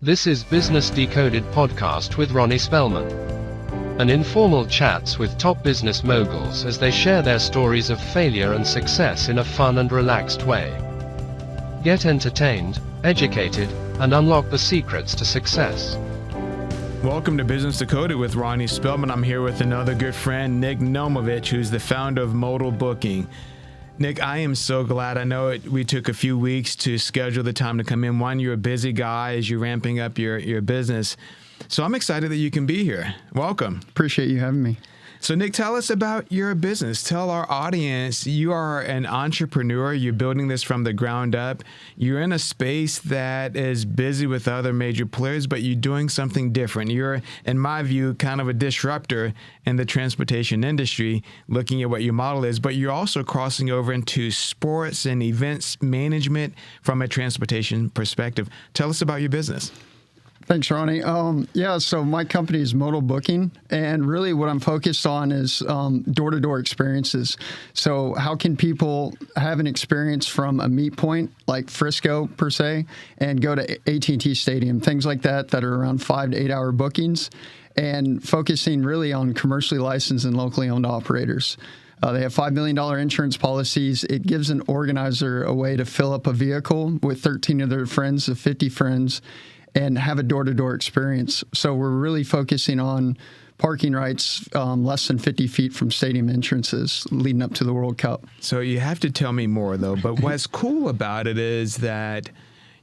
This is Business Decoded podcast with Ronnie Spellman. An informal chats with top business moguls as they share their stories of failure and success in a fun and relaxed way. Get entertained, educated, and unlock the secrets to success. Welcome to Business Decoded with Ronnie Spellman. I'm here with another good friend, Nick Nomovich, who's the founder of Modal Booking. Nick, I am so glad. I know we took a few weeks to schedule the time to come in. One, you're a busy guy as you're ramping up your business. So I'm excited that you can be here. Welcome. Appreciate you having me. So Nick, tell us about your business. Tell our audience, you are an entrepreneur. You're building this from the ground up. You're in a space that is busy with other major players, but you're doing something different. You're, in my view, kind of a disruptor in the transportation industry, looking at what your model is, but you're also crossing over into sports and events management from a transportation perspective. Tell us about your business. Thanks, Ronnie. So my company is Modal Booking, and really what I'm focused on is door-to-door experiences. So how can people have an experience from a meet point, like Frisco per se, and go to AT&T Stadium, things like that are around 5 to 8 hour bookings, and focusing really on commercially licensed and locally owned operators. They have $5 million insurance policies. It gives an organizer a way to fill up a vehicle with 13 of their friends, of 50 friends, and have a door-to-door experience. So we're really focusing on parking rights less than 50 feet from stadium entrances leading up to the World Cup. So you have to tell me more, though. But what's cool about it is that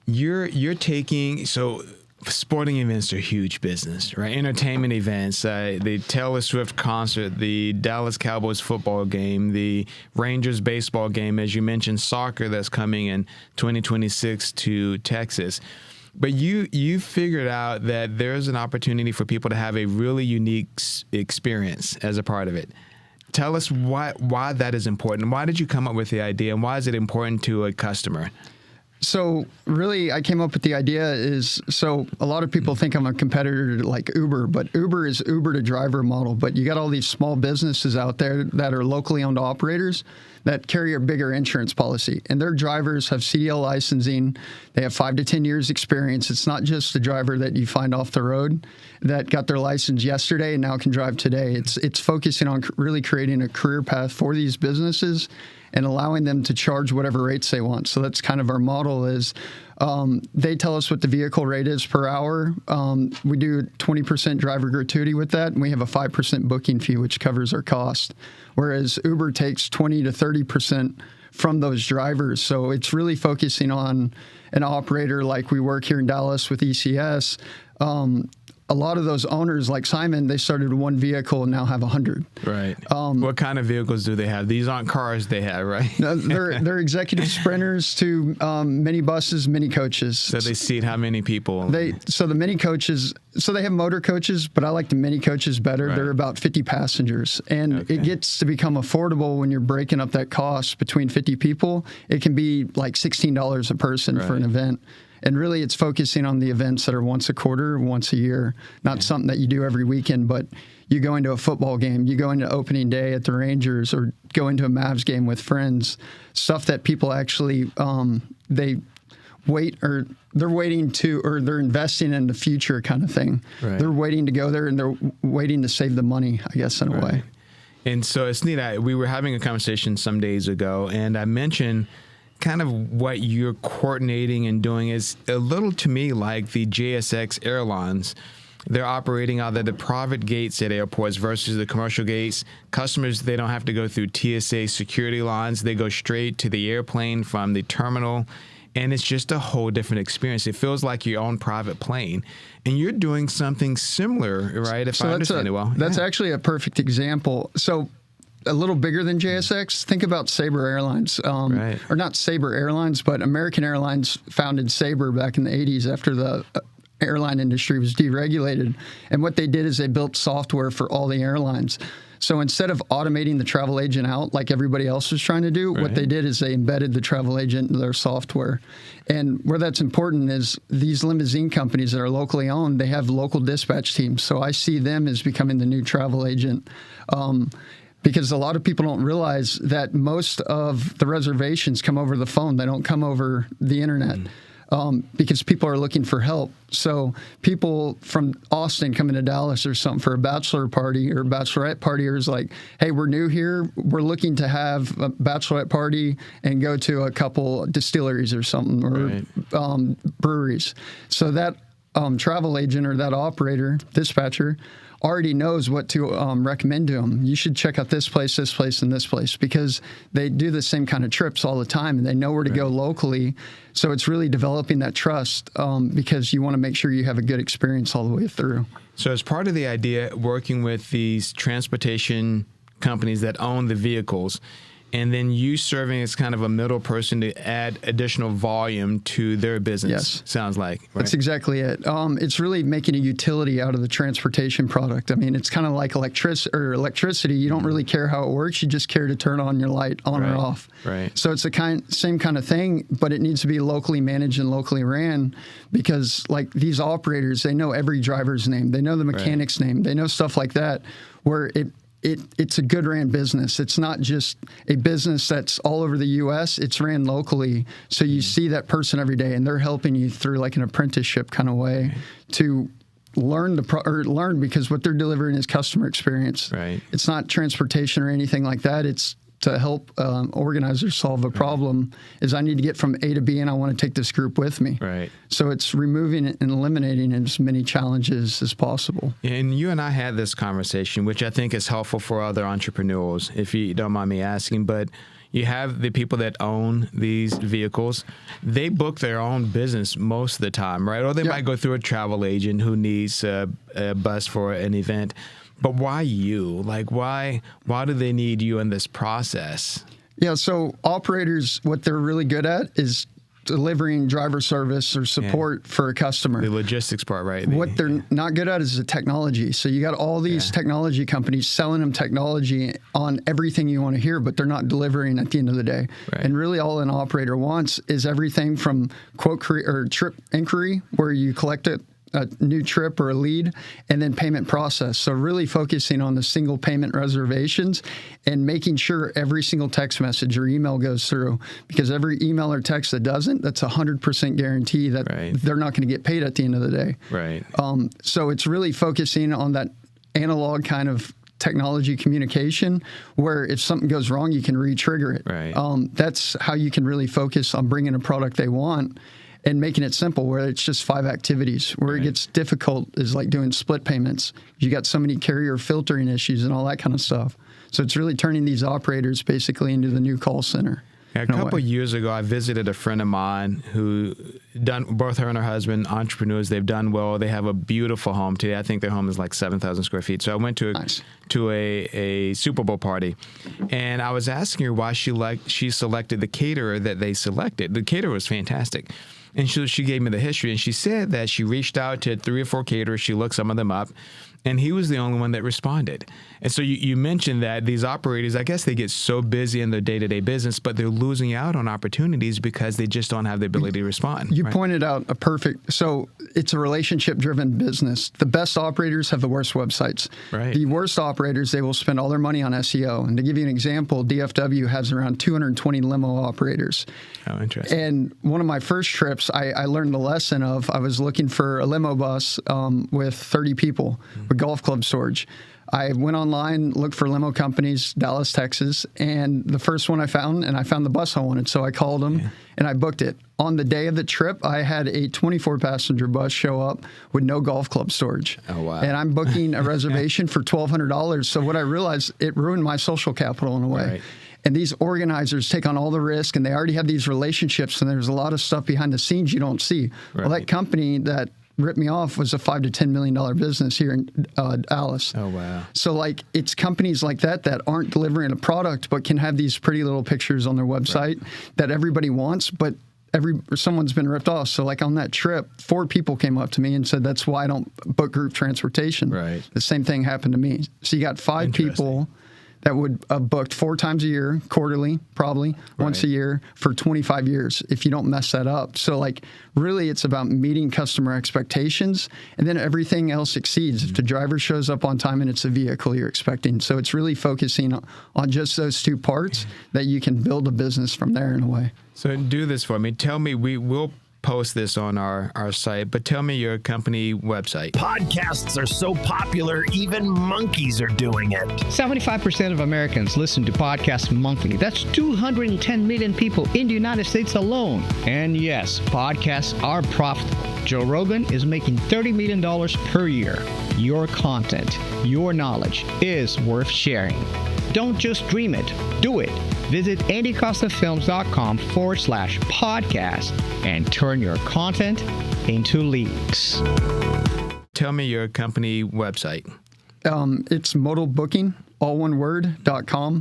you're taking... So sporting events are huge business, right? Entertainment events, the Taylor Swift concert, the Dallas Cowboys football game, the Rangers baseball game, as you mentioned, soccer that's coming in 2026 to Texas. But you figured out that there's an opportunity for people to have a really unique experience as a part of it. Tell us why that is important. Why did you come up with the idea, and why is it important to a customer? So really, I came up with the idea so a lot of people think I'm a competitor to like Uber, but Uber is Uber to driver model. But you got all these small businesses out there that are locally owned operators that carry a bigger insurance policy, and their drivers have CDL licensing. They have 5 to 10 years experience. It's not just the driver that you find off the road that got their license yesterday and now can drive today. It's focusing on really creating a career path for these businesses and allowing them to charge whatever rates they want. So that's kind of our model is they tell us what the vehicle rate is per hour. We do 20% driver gratuity with that, and we have a 5% booking fee, which covers our cost, whereas Uber takes 20 to 30% from those drivers. So it's really focusing on an operator like we work here in Dallas with ECS. A lot of those owners, like Simon, they started with one vehicle and now have 100. Right. What kind of vehicles do they have? These aren't cars they have, right? No, they're executive sprinters to mini buses, mini coaches. So they seat how many people? So the mini coaches, so they have motor coaches, but I like the mini coaches better. Right. They're about 50 passengers. And It gets to become affordable when you're breaking up that cost between 50 people. It can be like $16 a person for an event. And really, it's focusing on the events that are once a quarter, once a year, not something that you do every weekend, but you go into a football game, you go into opening day at the Rangers, or go into a Mavs game with friends, stuff that people actually, they're investing in the future kind of thing. Right. They're waiting to go there, and they're waiting to save the money, I guess, in a way. And so it's neat. We were having a conversation some days ago, and I mentioned kind of what you're coordinating and doing is a little to me like the JSX Airlines. They're operating out of the private gates at airports versus the commercial gates. Customers, they don't have to go through TSA security lines. They go straight to the airplane from the terminal, and it's just a whole different experience. It feels like your own private plane. And you're doing something similar, right, if I understand it well? That's actually a perfect example. So a little bigger than JSX. Think about Sabre Airlines, or not Sabre Airlines, but American Airlines founded Sabre back in the 80s after the airline industry was deregulated. And what they did is they built software for all the airlines. So instead of automating the travel agent out like everybody else was trying to do, what they did is they embedded the travel agent into their software. And where that's important is these limousine companies that are locally owned, they have local dispatch teams. So I see them as becoming the new travel agent. Because a lot of people don't realize that most of the reservations come over the phone. They don't come over the internet. because people are looking for help. So people from Austin coming to Dallas or something for a bachelor party or bachelorette party is like, hey, we're new here. We're looking to have a bachelorette party and go to a couple distilleries or something or breweries. So that travel agent or that operator, dispatcher, already knows what to recommend to them. You should check out this place, and this place, because they do the same kind of trips all the time and they know where to go locally. So it's really developing that trust because you want to make sure you have a good experience all the way through. So as part of the idea, working with these transportation companies that own the vehicles, and then you serving as kind of a middle person to add additional volume to their business. Yes. Sounds like. Right? That's exactly it. It's really making a utility out of the transportation product. I mean, it's kind of like electricity. You don't really care how it works. You just care to turn on your light on or off. Right. So it's the same kind of thing, but it needs to be locally managed and locally ran because like these operators, they know every driver's name. They know the mechanic's name. They know stuff like that where it's a good ran business. It's not just a business that's all over the U.S. It's ran locally. So you see that person every day, and they're helping you through like an apprenticeship kind of way to learn learn because what they're delivering is customer experience. Right. It's not transportation or anything like that. It's to help organizers solve a problem is I need to get from A to B and I want to take this group with me. Right. So it's removing and eliminating as many challenges as possible. And you and I had this conversation, which I think is helpful for other entrepreneurs, if you don't mind me asking, but you have the people that own these vehicles. They book their own business most of the time, right? Or they might go through a travel agent who needs a bus for an event. But why you? Like, why do they need you in this process? Yeah, so operators, what they're really good at is delivering driver service or support for a customer. The logistics part, right? What they're not good at is the technology. So you got all these technology companies selling them technology on everything you want to hear, but they're not delivering at the end of the day. Right. And really all an operator wants is everything from quote or trip inquiry, where you collect a new trip or a lead, and then payment process. So really focusing on the single payment reservations and making sure every single text message or email goes through, because every email or text that doesn't, that's 100% guarantee that they're not going to get paid at the end of the day. Right. So it's really focusing on that analog kind of technology communication where if something goes wrong, you can re-trigger it. Right. That's how you can really focus on bringing a product they want and making it simple, where it's just 5 activities. Where it gets difficult is like doing split payments. You got so many carrier filtering issues and all that kind of stuff. So it's really turning these operators basically into the new call center. A couple of years ago, I visited a friend of mine who both her and her husband, entrepreneurs. They've done well. They have a beautiful home today. I think their home is like 7,000 square feet. So I went to a Super Bowl party, and I was asking her why she selected the caterer that they selected. The caterer was fantastic. And she gave me the history, and she said that she reached out to 3 or 4 caterers. She looked some of them up, and he was the only one that responded. And so you mentioned that these operators, I guess they get so busy in their day-to-day business, but they're losing out on opportunities because they just don't have the ability to respond. You pointed out so it's a relationship-driven business. The best operators have the worst websites. Right. The worst operators, they will spend all their money on SEO. And to give you an example, DFW has around 220 limo operators. Oh, interesting. And one of my first trips, I learned the lesson of, I was looking for a limo bus with 30 people with golf club storage. I went online, looked for limo companies, Dallas, Texas, and the first one I found the bus I wanted. So I called them and I booked it. On the day of the trip, I had a 24-passenger bus show up with no golf club storage. Oh, wow. And I'm booking a reservation for $1,200. So what I realized, it ruined my social capital in a way. Right. And these organizers take on all the risk, and they already have these relationships, and there's a lot of stuff behind the scenes you don't see. Right. Well, that company that ripped me off was a $5 to $10 million business here in Dallas. Oh, wow. So, like, it's companies like that aren't delivering a product but can have these pretty little pictures on their website that everybody wants, but someone's been ripped off. So, like, on that trip, 4 people came up to me and said, that's why I don't book group transportation. Right. The same thing happened to me. So you got 5 people that would booked 4 times a year, quarterly, probably once a year for 25 years if you don't mess that up. So, like, really it's about meeting customer expectations, and then everything else exceeds. If the driver shows up on time and it's a vehicle you're expecting. So it's really focusing on just those 2 parts that you can build a business from there in a way. So do this for me. Tell me, we'll post this on our site, but tell me your company website. Podcasts are so popular, even monkeys are doing it. 75% of Americans listen to Podcast Monthly. That's 210 million people in the United States alone. And yes, podcasts are profitable. Joe Rogan is making $30 million per year. Your content, your knowledge is worth sharing. Don't just dream it, do it. Visit andycostafilms.com/podcast and turn your content into leads. Tell me your company website. It's Modal Booking, all one word.com.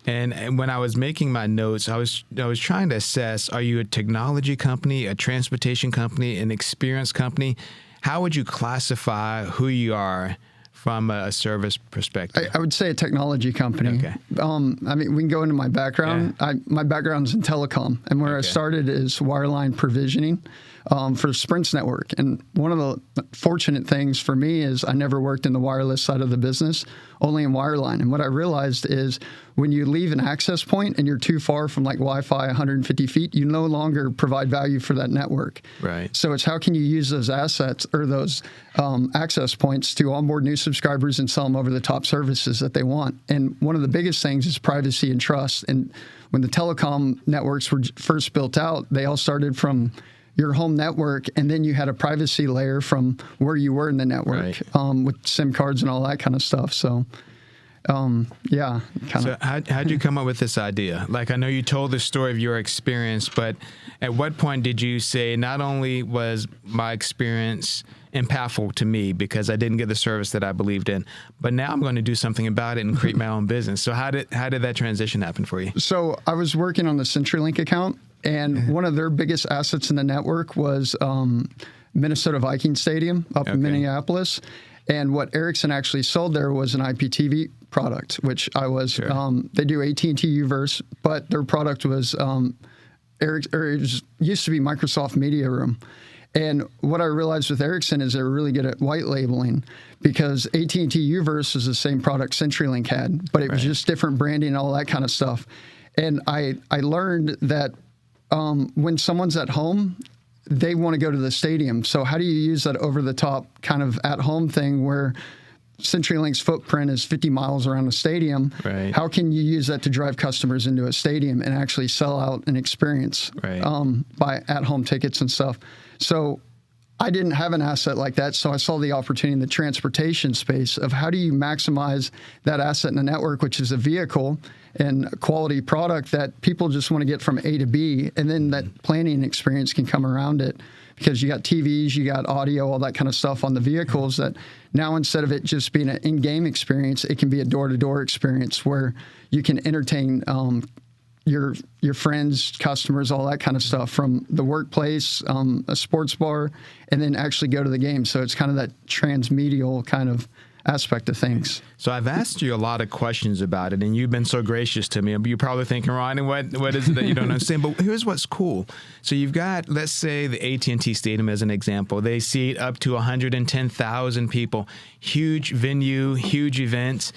And when I was making my notes, I was trying to assess, are you a technology company, a transportation company, an experience company? How would you classify who you are from a service perspective? I would say a technology company. Okay. I mean, we can go into my background. Yeah. My background's in telecom, and where I started is wireline provisioning for Sprint's network. And one of the fortunate things for me is I never worked in the wireless side of the business, only in wireline. And what I realized is when you leave an access point and you're too far from like Wi-Fi 150 feet, you no longer provide value for that network. Right. So it's how can you use those assets or those access points to onboard new subscribers and sell them over the top services that they want. And one of the biggest things is privacy and trust. And when the telecom networks were first built out, they all started from your home network, and then you had a privacy layer from where you were in the network, right, with SIM cards and all that kind of stuff. So, yeah. So how'd you come up with this idea? Like, I know you told the story of your experience, but at what point did you say, not only was my experience impactful to me because I didn't get the service that I believed in, but now I'm going to do something about it and create my own business. So how did that transition happen for you? So I was working on the CenturyLink account, and one of their biggest assets in the network was Minnesota Vikings Stadium up in Minneapolis. And what Ericsson actually sold there was an IPTV product, which I was. Sure. They do AT&T Uverse, but their product was it used to be Microsoft Media Room. And what I realized with Ericsson is they're really good at white labeling, because AT&T Uverse is the same product CenturyLink had, but it was just different branding and all that kind of stuff. And I learned that when someone's at home, they want to go to the stadium. So how do you use that over-the-top kind of at-home thing where CenturyLink's footprint is 50 miles around the stadium? Right. How can you use that to drive customers into a stadium and actually sell out an experience by at-home tickets and stuff? So I didn't have an asset like that, so I saw the opportunity in the transportation space of how do you maximize that asset in the network, which is a vehicle and a quality product that people just want to get from A to B, and then that planning experience can come around it, because you got TVs, you got audio, all that kind of stuff on the vehicles, that now instead of it just being an in-game experience, it can be a door-to-door experience where you can entertain your friends, customers, all that kind of stuff from the workplace, a sports bar, and then actually go to the game. So it's kind of that transmedial kind of aspect of things. So I've asked you a lot of questions about it, and you've been so gracious to me. You're probably thinking, Ronnie, what is it that you don't understand? But here's what's cool. So you've got, let's say, the AT&T Stadium as an example. They seat up to 110,000 people. Huge venue, huge events.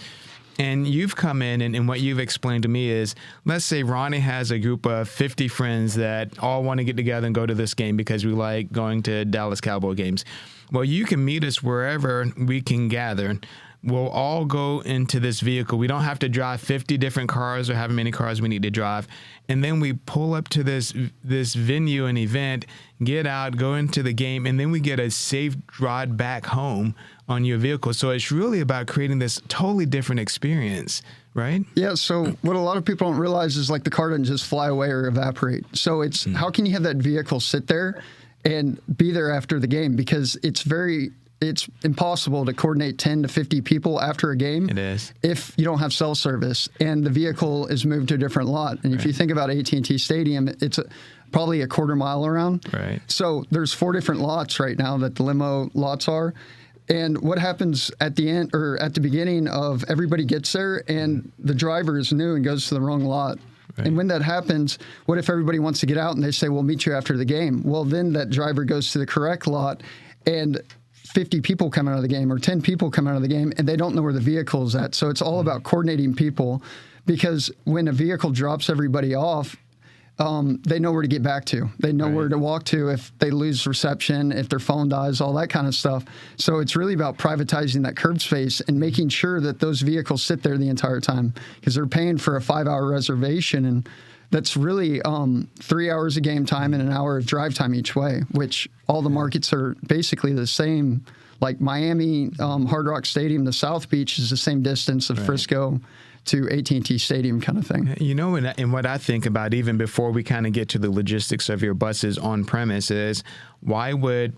And you've come in, and what you've explained to me is, let's say Ronnie has a group of 50 friends that all want to get together and go to this game because we like going to Dallas Cowboy games. Well, you can meet us wherever we can gather. We'll all go into this vehicle. We don't have to drive 50 different cars or however many cars we need to drive. And then we pull up to this venue and event, get out, go into the game, and then we get a safe ride back home on your vehicle. So it's really about creating this totally different experience, right? Yeah, so what a lot of people don't realize is like the car doesn't just fly away or evaporate. So it's how can you have that vehicle sit there and be there after the game? Because it's impossible to coordinate 10 to 50 people after a game. It is. If you don't have cell service and the vehicle is moved to a different lot. And if you think about AT&T Stadium, it's probably a quarter mile around. Right. So there's 4 different lots right now that the limo lots are. And what happens at the end or at the beginning of everybody gets there and the driver is new and goes to the wrong lot. Right. And when that happens, what if everybody wants to get out and they say, we'll meet you after the game? Well, then that driver goes to the correct lot and 50 people come out of the game or 10 people come out of the game and they don't know where the vehicle is at. So it's all about coordinating people, because when a vehicle drops everybody off, they know where to get back to. They know where to walk to if they lose reception, if their phone dies, all that kind of stuff. So it's really about privatizing that curb space and making sure that those vehicles sit there the entire time, because they're paying for a 5-hour reservation, and that's really 3 hours of game time and an hour of drive time each way, which all the markets are basically the same. Like Miami, Hard Rock Stadium to South Beach is the same distance of Frisco to AT&T Stadium kind of thing. You know, and what I think about, even before we kind of get to the logistics of your buses on premise, is why would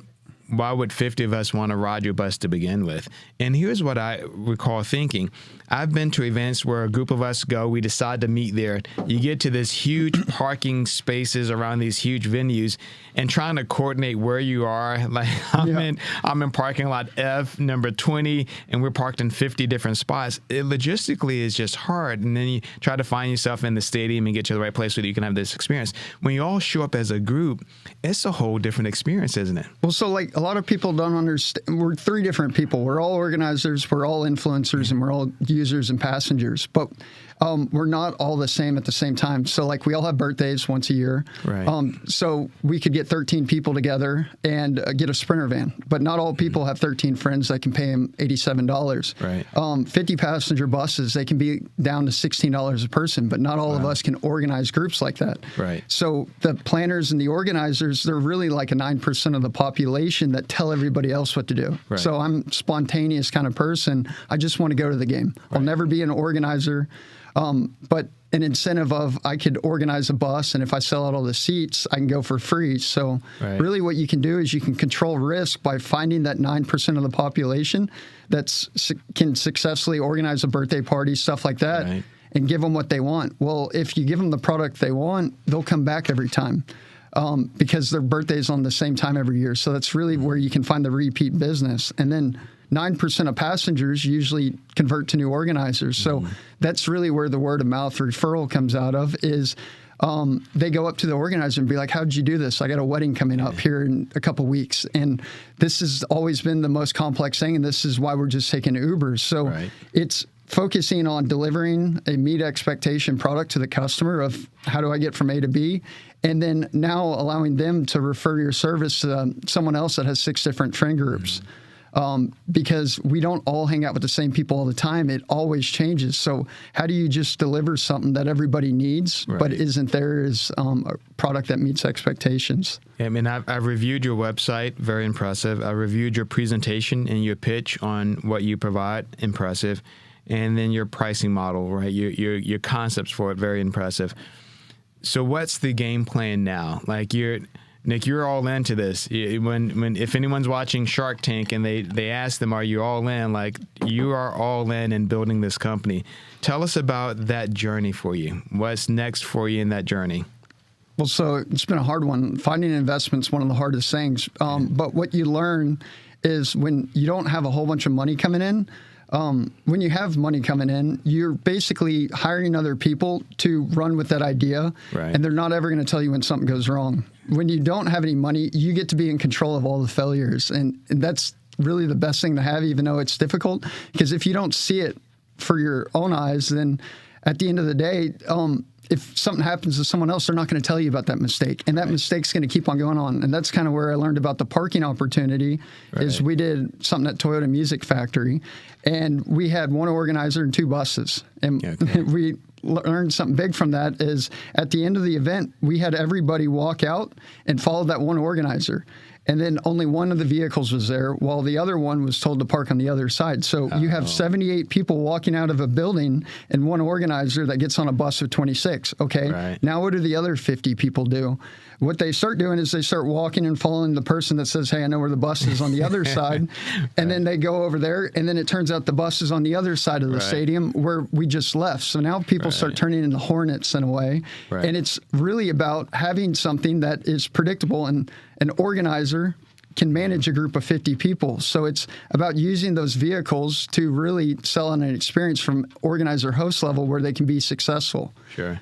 50 of us want to ride your bus to begin with? And here's what I recall thinking. I've been to events where a group of us go, we decide to meet there. You get to this huge parking spaces around these huge venues, and trying to coordinate where you are. Like I'm in parking lot F number 20, and we're parked in 50 different spots. It logistically is just hard. And then you try to find yourself in the stadium and get to the right place so that you can have this experience. When you all show up as a group, it's a whole different experience, isn't it? Well, so like a lot of people don't understand. We're three different people. We're all organizers, we're all influencers, and we're all users and passengers. But we're not all the same at the same time. So like we all have birthdays once a year. Right. So we could get 13 people together and get a Sprinter van. But not all people have 13 friends that can pay them $87. Right. 50 passenger buses, they can be down to $16 a person. But not all of us can organize groups like that. Right. So the planners and the organizers, they're really like a 9% of the population that tell everybody else what to do. Right. So I'm a spontaneous kind of person. I just want to go to the game. I'll never be an organizer. But an incentive of I could organize a bus, and if I sell out all the seats, I can go for free. So really what you can do is you can control risk by finding that 9% of the population that can successfully organize a birthday party, stuff like that, and give them what they want. Well, if you give them the product they want, they'll come back every time. Because their birthday's on the same time every year. So that's really where you can find the repeat business. And then 9% of passengers usually convert to new organizers. So that's really where the word of mouth referral comes out of, is they go up to the organizer and be like, how'd you do this? I got a wedding coming up here in a couple weeks. And this has always been the most complex thing. And this is why we're just taking Ubers. So it's focusing on delivering a meet expectation product to the customer of how do I get from A to B, and then now allowing them to refer your service to someone else that has 6 different friend groups. Because we don't all hang out with the same people all the time. It always changes. So how do you just deliver something that everybody needs, but isn't there as a product that meets expectations? I mean, I've reviewed your website, very impressive. I reviewed your presentation and your pitch on what you provide, impressive. And then your pricing model, right? Your concepts for it, very impressive. So what's the game plan now? Like Nick, you're all into this. If anyone's watching Shark Tank and they ask them, are you all in? Like, you are all in building this company. Tell us about that journey for you. What's next for you in that journey? Well, so it's been a hard one. Finding an investment's one of the hardest things. But what you learn is when you don't have a whole bunch of money coming in, when you have money coming in, you're basically hiring other people to run with that idea, and they're not ever going to tell you when something goes wrong. When you don't have any money, you get to be in control of all the failures, and that's really the best thing to have, even though it's difficult, because if you don't see it for your own eyes, then at the end of the day, if something happens to someone else, they're not going to tell you about that mistake, and that mistake's going to keep on going on. And that's kind of where I learned about the parking opportunity. Is we did something at Toyota Music Factory, and we had one organizer and 2 buses, and we learned something big from that. Is at the end of the event, we had everybody walk out and follow that one organizer. And then only one of the vehicles was there, while the other one was told to park on the other side. So you have 78 people walking out of a building and one organizer that gets on a bus of 26. Okay, now what do the other 50 people do? What they start doing is they start walking and following the person that says, hey, I know where the bus is on the other side. And then they go over there, and then it turns out the bus is on the other side of the stadium where we just left. So now people start turning into hornets in a way. And it's really about having something that is predictable, and an organizer can manage a group of 50 people. So it's about using those vehicles to really sell on an experience from organizer host level where they can be successful. Sure.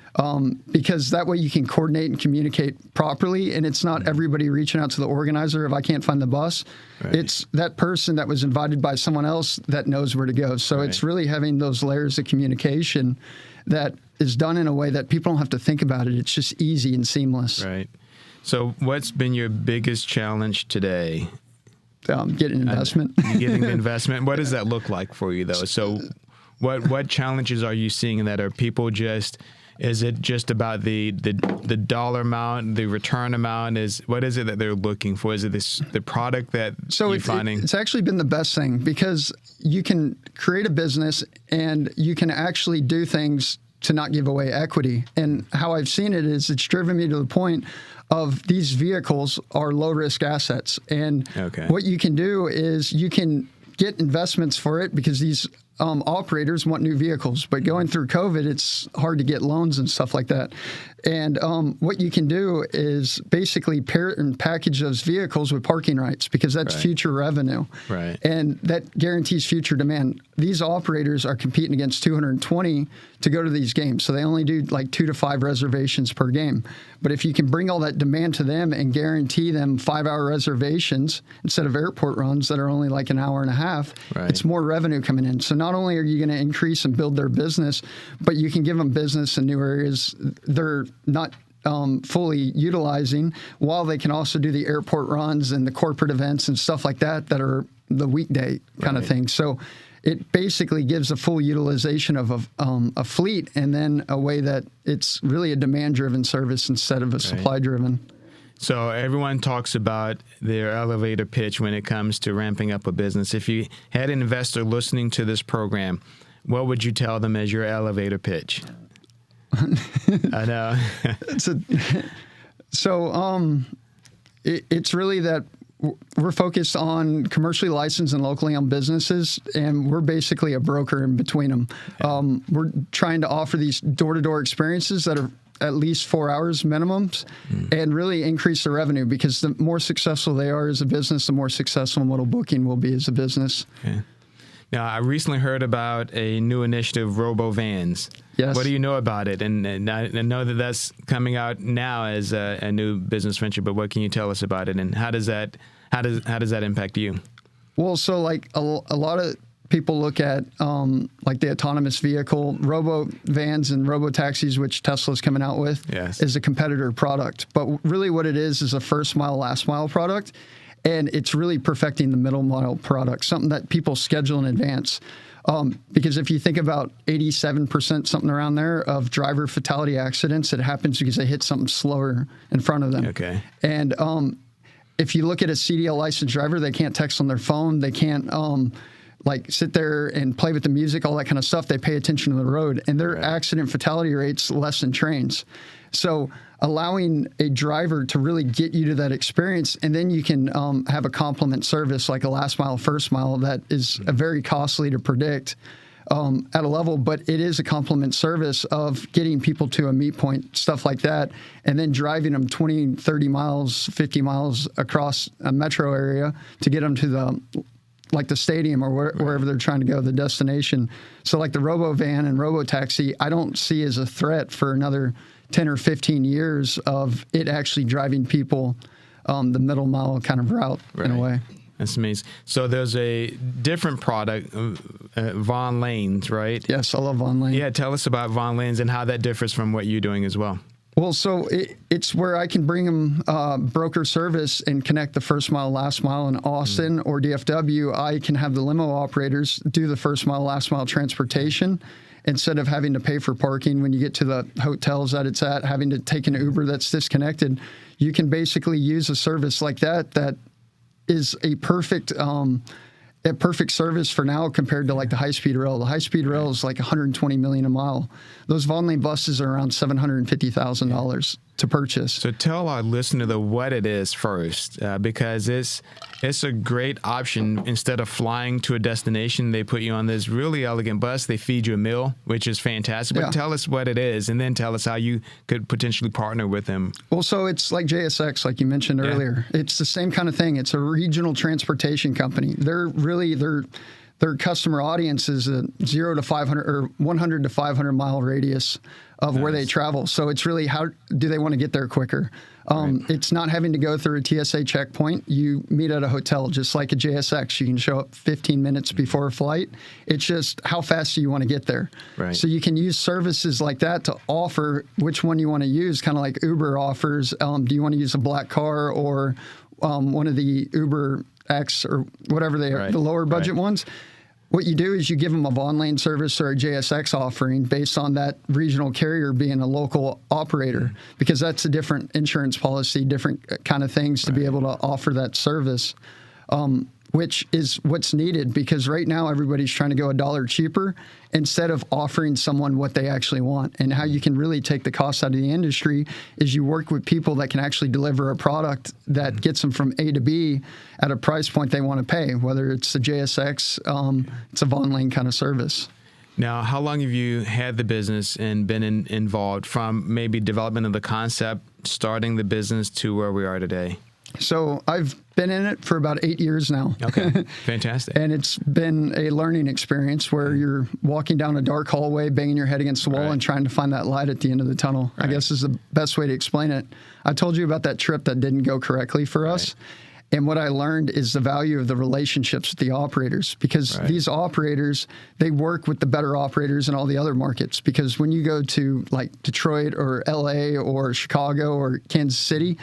Because that way you can coordinate and communicate properly, and it's not everybody reaching out to the organizer if I can't find the bus. It's that person that was invited by someone else that knows where to go. So it's really having those layers of communication that is done in a way that people don't have to think about it. It's just easy and seamless. Right. So what's been your biggest challenge today? Getting investment. Getting the investment. What does that look like for you, though? So what challenges are you seeing in that? Are people just... Is it just about the dollar amount, the return amount? What is it that they're looking for? Is it the product that you're finding? It's actually been the best thing because you can create a business and you can actually do things to not give away equity. And how I've seen it is it's driven me to the point of these vehicles are low risk assets. And what you can do is you can get investments for it because these operators want new vehicles, but going through COVID, it's hard to get loans and stuff like that. And what you can do is basically pair and package those vehicles with parking rights because that's future revenue. Right. And that guarantees future demand. These operators are competing against 220 to go to these games. So they only do like 2 to 5 reservations per game. But if you can bring all that demand to them and guarantee them 5-hour reservations instead of airport runs that are only like an hour and a half, it's more revenue coming in. So not only are you going to increase and build their business, but you can give them business in new areas they're not fully utilizing, while they can also do the airport runs and the corporate events and stuff like that that are the weekday kind of thing. So it basically gives a full utilization of a fleet, and then a way that it's really a demand-driven service instead of a supply-driven. So everyone talks about their elevator pitch when it comes to ramping up a business. If you had an investor listening to this program, what would you tell them as your elevator pitch? I know. It's really that we're focused on commercially licensed and locally owned businesses, and we're basically a broker in between them. We're trying to offer these door-to-door experiences that are at least 4 hours minimums and really increase the revenue, because the more successful they are as a business, the more successful model booking will be as a business. Okay. Now, I recently heard about a new initiative, Robo-Vans. Yes. What do you know about it? And I know that that's coming out now as a new business venture, but what can you tell us about it, and how does that impact you? Well, so like a lot of people look at like the autonomous vehicle, robo-vans and robo-taxis, which Tesla's coming out with, is a competitor product. But really what it is a first mile, last mile product. And it's really perfecting the middle mile product, something that people schedule in advance. Because if you think about 87%, something around there, of driver fatality accidents, it happens because they hit something slower in front of them. Okay. And if you look at a CDL licensed driver, they can't text on their phone. They can't like sit there and play with the music, all that kind of stuff. They pay attention to the road, and their accident fatality rates less than trains. So allowing a driver to really get you to that experience, and then you can have a complement service like a last mile, first mile that is very costly to predict at a level, but it is a complement service of getting people to a meet point, stuff like that, and then driving them 20, 30 miles, 50 miles across a metro area to get them to the stadium or wherever they're trying to go, the destination. So like the robo-van and robo-taxi, I don't see as a threat for another 10 or 15 years of it actually driving people the middle mile kind of route in a way. That's amazing. So there's a different product, Vaughn Lanes, right? Yes, I love Vaughn Lane. Yeah, tell us about Vaughn Lanes and how that differs from what you're doing as well. Well, so it's where I can bring them broker service and connect the first mile, last mile in Austin or DFW. I can have the limo operators do the first mile, last mile transportation instead of having to pay for parking when you get to the hotels that it's at, having to take an Uber that's disconnected. You can basically use a service like that is a perfect service for now compared to like the high-speed rail. The high-speed rail is like $120 million a mile. Those Vaughn Lane buses are around $750,000 to purchase. So tell our listener what it is first, because it's a great option. Instead of flying to a destination, they put you on this really elegant bus. They feed you a meal, which is fantastic. But tell us what it is, and then tell us how you could potentially partner with them. Well, so it's like JSX, like you mentioned earlier. It's the same kind of thing. It's a regional transportation company. their customer audience is a 0 to 500 or 100 to 500 mile radius of where they travel. So it's really how do they want to get there quicker? It's not having to go through a TSA checkpoint. You meet at a hotel, just like a JSX. You can show up 15 minutes before a flight. It's just how fast do you want to get there? Right. So you can use services like that to offer which one you want to use, kind of like Uber offers. Do you want to use a black car or one of the Uber X or whatever they are, the lower budget ones? What you do is you give them a Vaughn Lane service or a JSX offering based on that regional carrier being a local operator, because that's a different insurance policy, different kind of things to be able to offer that service, which is what's needed, because right now everybody's trying to go $1 cheaper instead of offering someone what they actually want. And how you can really take the cost out of the industry is you work with people that can actually deliver a product that gets them from A to B at a price point they want to pay, whether it's a JSX, it's a Vaughn Lane kind of service. Now, how long have you had the business and been involved from maybe development of the concept, starting the business to where we are today? So I've been in it for about 8 years now. Okay, fantastic. And it's been a learning experience where you're walking down a dark hallway, banging your head against the wall and trying to find that light at the end of the tunnel. I guess is the best way to explain it. I told you about that trip that didn't go correctly for us. And what I learned is the value of the relationships with the operators, because these operators, they work with the better operators in all the other markets. Because when you go to like Detroit or LA or Chicago or Kansas City,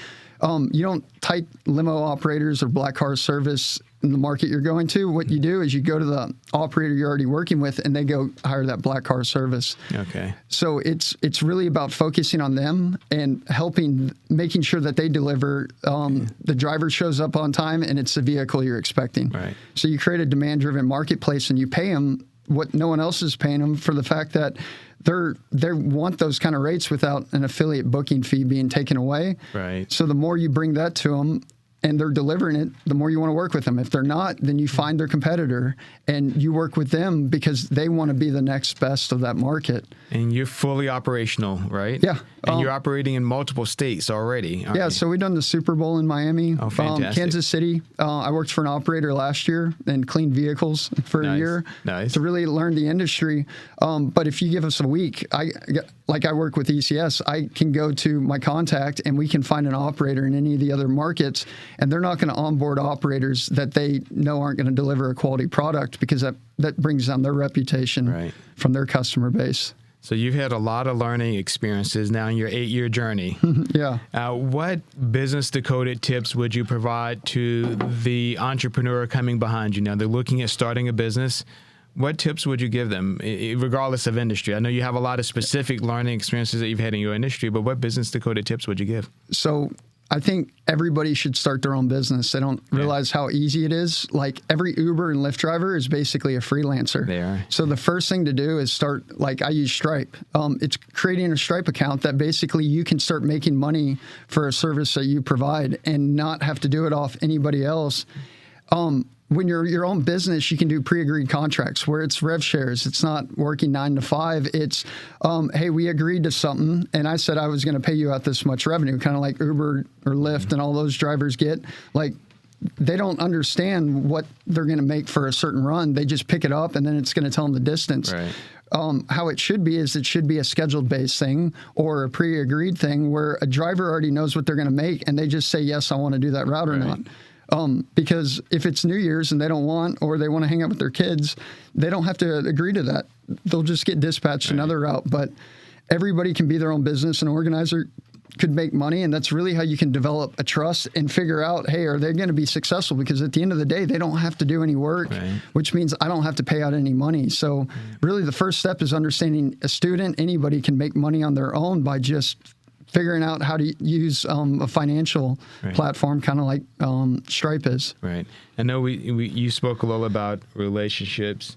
you don't type limo operators or black car service in the market you're going to. What you do is you go to the operator you're already working with, and they go hire that black car service. Okay. So it's really about focusing on them and making sure that they deliver. The driver shows up on time, and it's the vehicle you're expecting. Right. So you create a demand-driven marketplace, and you pay them what no one else is paying them for the fact that they want those kind of rates without an affiliate booking fee being taken away. Right. So the more you bring that to them and they're delivering it, the more you want to work with them. If they're not, then you find their competitor and you work with them because they want to be the next best of that market. And you're fully operational, right? Yeah. And you're operating in multiple states already. Yeah, so we've done the Super Bowl in Miami. Oh, fantastic. Kansas City. I worked for an operator last year and cleaned vehicles for a year to really learn the industry. But if you give us a week, I work with ECS, I can go to my contact and we can find an operator in any of the other markets, and they're not going to onboard operators that they know aren't going to deliver a quality product, because that brings down their reputation from their customer base. So you've had a lot of learning experiences now in your 8-year journey. Yeah. What business decoded tips would you provide to the entrepreneur coming behind you now? They're looking at starting a business. What tips would you give them, regardless of industry? I know you have a lot of specific learning experiences that you've had in your industry, but what business decoded tips would you give? So I think everybody should start their own business. They don't realize how easy it is. Like every Uber and Lyft driver is basically a freelancer. They are. So the first thing to do is start, like I use Stripe. It's creating a Stripe account that basically you can start making money for a service that you provide and not have to do it off anybody else. When you're your own business, you can do pre-agreed contracts where it's rev shares. It's not working 9 to 5. It's, hey, we agreed to something, and I said I was going to pay you out this much revenue, kind of like Uber or Lyft and all those drivers get. Like, they don't understand what they're going to make for a certain run. They just pick it up, and then it's going to tell them the distance. Right. How it should be is it should be a scheduled-based thing or a pre-agreed thing where a driver already knows what they're going to make, and they just say, yes, I want to do that route or not. Because if it's New Year's and they don't want, or they want to hang out with their kids, they don't have to agree to that. They'll just get dispatched another route. But everybody can be their own business. An organizer could make money, and that's really how you can develop a trust and figure out, hey, are they going to be successful? Because at the end of the day, they don't have to do any work, which means I don't have to pay out any money. So really the first step is understanding a student. Anybody can make money on their own by just figuring out how to use a financial platform, kind of like Stripe is. Right. I know you spoke a little about relationships.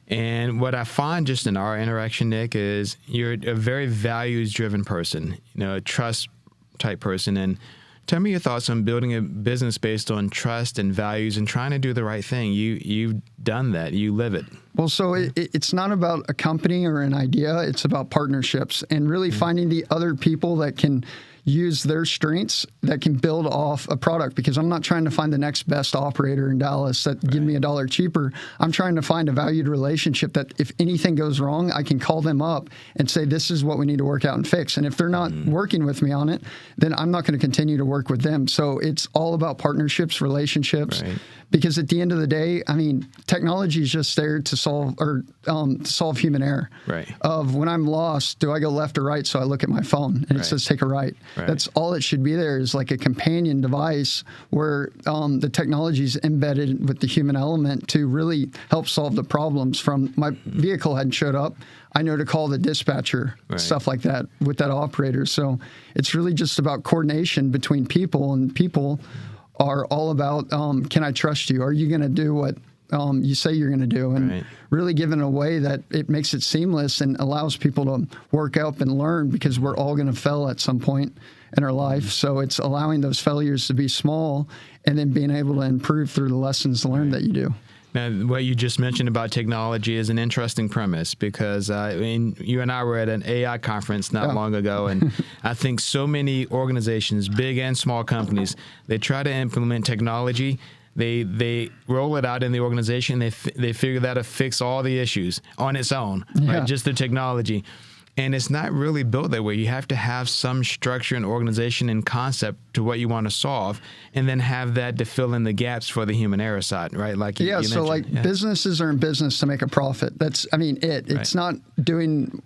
And what I find just in our interaction, Nick, is you're a very values-driven person, a trust-type person. And tell me your thoughts on building a business based on trust and values and trying to do the right thing. You've done that. You live it. Well, so it's not about a company or an idea. It's about partnerships and really finding the other people that can use their strengths that can build off a product, because I'm not trying to find the next best operator in Dallas that give me $1 cheaper. I'm trying to find a valued relationship that if anything goes wrong, I can call them up and say, this is what we need to work out and fix. And if they're not working with me on it, then I'm not going to continue to work with them. So it's all about partnerships, relationships. Right. Because at the end of the day, I mean, technology is just there to solve human error. Right. Of when I'm lost, do I go left or right? So I look at my phone and it says take a right. That's all it should be. There is like a companion device where the technology is embedded with the human element to really help solve the problems. From my vehicle hadn't showed up, I know to call the dispatcher, stuff like that with that operator. So it's really just about coordination between people, and people are all about, can I trust you? Are you going to do what you say you're going to do? And really giving a way that it makes it seamless and allows people to work up and learn, because we're all going to fail at some point in our life. So it's allowing those failures to be small and then being able to improve through the lessons learned that you do. Now, what you just mentioned about technology is an interesting premise, because you and I were at an AI conference not long ago, and I think so many organizations, big and small companies, they try to implement technology. They roll it out in the organization. They figure that'll fix all the issues on its own, right? Just the technology. And it's not really built that way. You have to have some structure and organization and concept to what you want to solve, and then have that to fill in the gaps for the human error side, right? Like you so like businesses are in business to make a profit. That's, I mean, it's not doing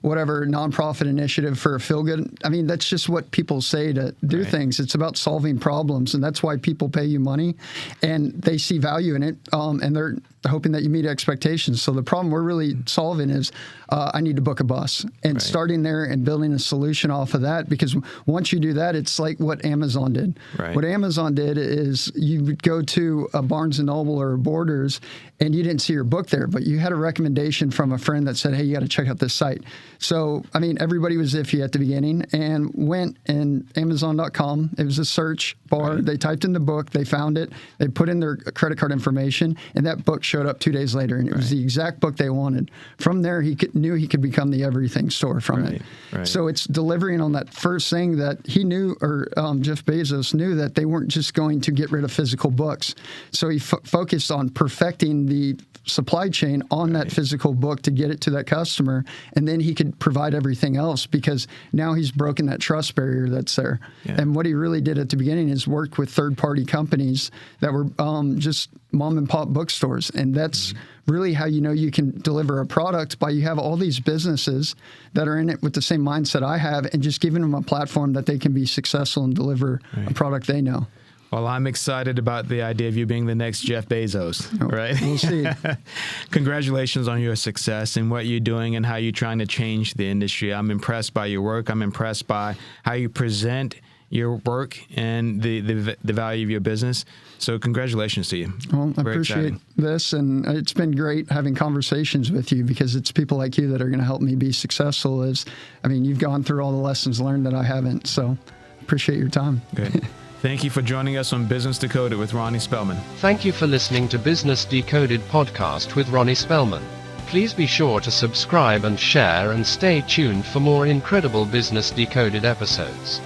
whatever nonprofit initiative for a feel good. I mean, that's just what people say to do things. It's about solving problems, and that's why people pay you money, and they see value in it, and they're hoping that you meet expectations. So the problem we're really solving is I need to book a bus, and starting there and building a solution off of that, because once you do that, it's like what Amazon did. What Amazon did is you would go to a Barnes & Noble or a Borders, and you didn't see your book there, but you had a recommendation from a friend that said, hey, you got to check out this site. So, I mean, everybody was iffy at the beginning and went, and Amazon.com, it was a search bar. They typed in the book, they found it, they put in their credit card information, and that book showed up 2 days later, and it was the exact book they wanted. From there, he knew he could become the everything store from it. So it's delivering on that first thing that he knew, or Jeff Bezos knew, that they weren't just going to get rid of physical books. So he focused on perfecting the supply chain on that physical book to get it to that customer, and then he could provide everything else, because now he's broken that trust barrier that's there. And what he really did at the beginning is worked with third-party companies that were just mom-and-pop bookstores, and that's really how you know you can deliver a product, by you have all these businesses that are in it with the same mindset I have, and just giving them a platform that they can be successful and deliver a product they know. Well, I'm excited about the idea of you being the next Jeff Bezos, right? We'll see. Congratulations on your success and what you're doing and how you're trying to change the industry. I'm impressed by your work. I'm impressed by how you present your work and the value of your business. So congratulations to you. Well, I appreciate this, and it's been great having conversations with you, because it's people like you that are going to help me be successful. I mean, you've gone through all the lessons learned that I haven't, so appreciate your time. Good. Thank you for joining us on Business Decoded with Ronnie Spellman. Thank you for listening to Business Decoded podcast with Ronnie Spellman. Please be sure to subscribe and share, and stay tuned for more incredible Business Decoded episodes.